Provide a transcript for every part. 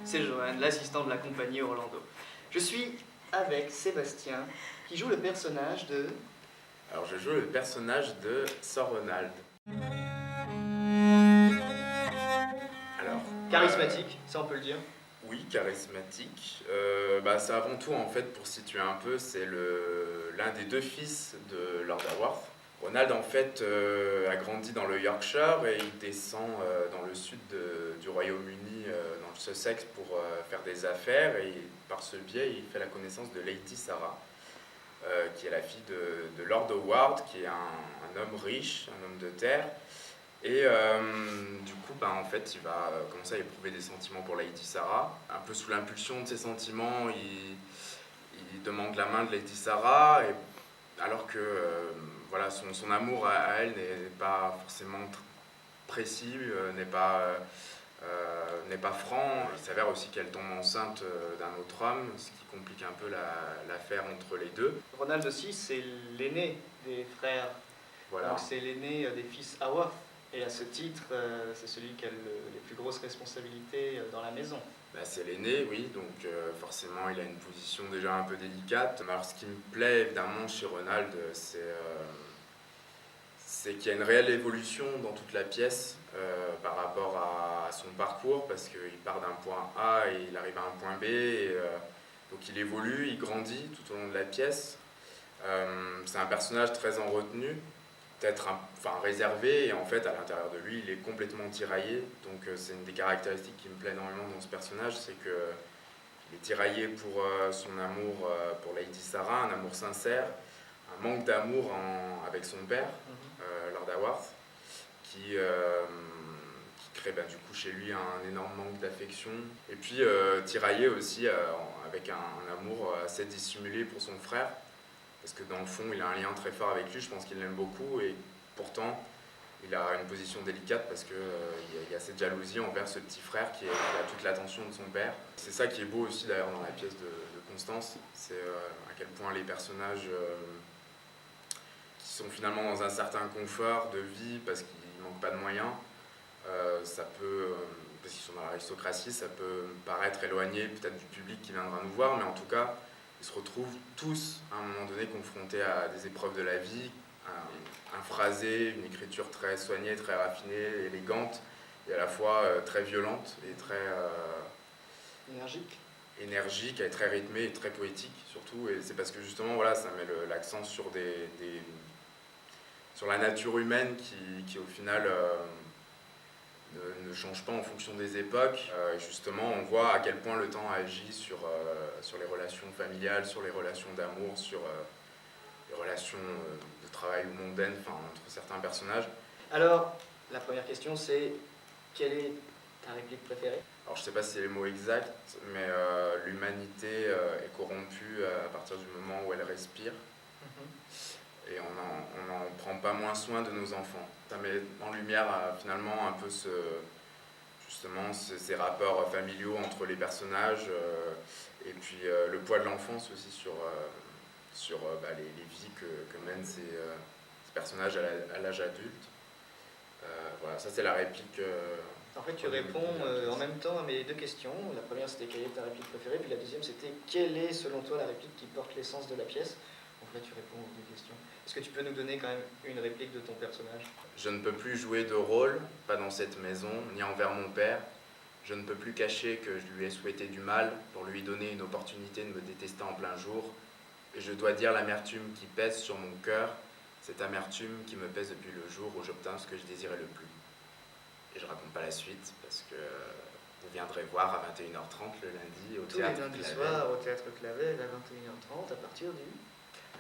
c'est Johan, l'assistant de la compagnie Orlando. Je suis avec Sébastien, qui joue le personnage de... Alors je joue le personnage de Sir Ronald. Alors, Charismatique, ça on peut le dire. oui, charismatique. C'est avant tout, en fait, pour situer un peu, c'est l'un des deux fils de Lord Haworth. Ronald, en fait, a grandi dans le Yorkshire et il descend dans le sud du Royaume-Uni, dans le Sussex, pour faire des affaires. Et par ce biais, il fait la connaissance de Lady Sarah, qui est la fille de Lord Howard, qui est un homme riche, un homme de terre. Et du coup, en fait, il va commencer à éprouver des sentiments pour Lady Sarah. Un peu sous l'impulsion de ses sentiments, il demande la main de Lady Sarah, alors que voilà, son amour à elle n'est pas forcément précis, n'est pas franc. Il s'avère aussi qu'elle tombe enceinte d'un autre homme, ce qui complique un peu l'affaire entre les deux. Ronald aussi, c'est l'aîné des frères. Voilà. Donc c'est l'aîné des fils Haworth. Et à ce titre, c'est celui qui a les plus grosses responsabilités dans la maison. C'est l'aîné, oui, donc forcément il a une position déjà un peu délicate. Alors ce qui me plaît évidemment chez Ronald, c'est qu'il y a une réelle évolution dans toute la pièce par rapport à son parcours, parce qu'il part d'un point A et il arrive à un point B, donc il évolue, il grandit tout au long de la pièce. C'est un personnage très en retenue, peut-être réservé, et en fait à l'intérieur de lui il est complètement tiraillé. Donc c'est une des caractéristiques qui me plaît énormément dans ce personnage, c'est qu'il est tiraillé pour son amour pour Lady Sarah, un amour sincère, un manque d'amour avec son père, Lord Haworth, qui crée du coup chez lui un énorme manque d'affection, et puis tiraillé aussi avec un amour assez dissimulé pour son frère, parce que dans le fond il a un lien très fort avec lui, je pense qu'il l'aime beaucoup, et pourtant il a une position délicate parce qu'il y a cette jalousie envers ce petit frère qui a toute l'attention de son père. C'est ça qui est beau aussi d'ailleurs dans la pièce de Constance, c'est à quel point les personnages qui sont finalement dans un certain confort de vie parce qu'ils ne manquent pas de moyens, parce qu'ils sont dans l'aristocratie, ça peut paraître éloigné peut-être du public qui viendra nous voir, mais en tout cas ils se retrouvent tous à un moment donné confrontés à des épreuves de la vie, un phrasé, une écriture très soignée, très raffinée, élégante, et à la fois très violente et très énergique et très rythmée et très poétique surtout. Et c'est parce que justement voilà, ça met l'accent sur sur la nature humaine qui au final ne change pas en fonction des époques. Justement, on voit à quel point le temps agit sur les relations familiales, sur les relations d'amour, sur les relations de travail ou mondaines, entre certains personnages. Alors, la première question c'est, quelle est ta réplique préférée? Alors je ne sais pas si c'est les mots exacts, mais l'humanité est corrompue à partir du moment où elle respire. Et on n'en prend pas moins soin de nos enfants. Ça met en lumière finalement un peu ces rapports familiaux entre les personnages, et puis le poids de l'enfance aussi sur les vies que mènent ces personnages à l'âge adulte. Voilà, ça c'est la réplique. En fait, tu réponds en même temps à mes deux questions. La première c'était quelle est ta réplique préférée, puis la deuxième c'était quelle est selon toi la réplique qui porte l'essence de la pièce. Donc là tu réponds aux deux questions. Est-ce que tu peux nous donner quand même une réplique de ton personnage? Je ne peux plus jouer de rôle, pas dans cette maison, ni envers mon père. Je ne peux plus cacher que je lui ai souhaité du mal pour lui donner une opportunité de me détester en plein jour. Et je dois dire l'amertume qui pèse sur mon cœur, cette amertume qui me pèse depuis le jour où j'obtins ce que je désirais le plus. Et je raconte pas la suite parce que vous viendrez voir à 21h30 le lundi au théâtre Clavel. Tous les lundis soirs au théâtre Clavel à 21h30 à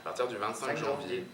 partir du 25 janvier.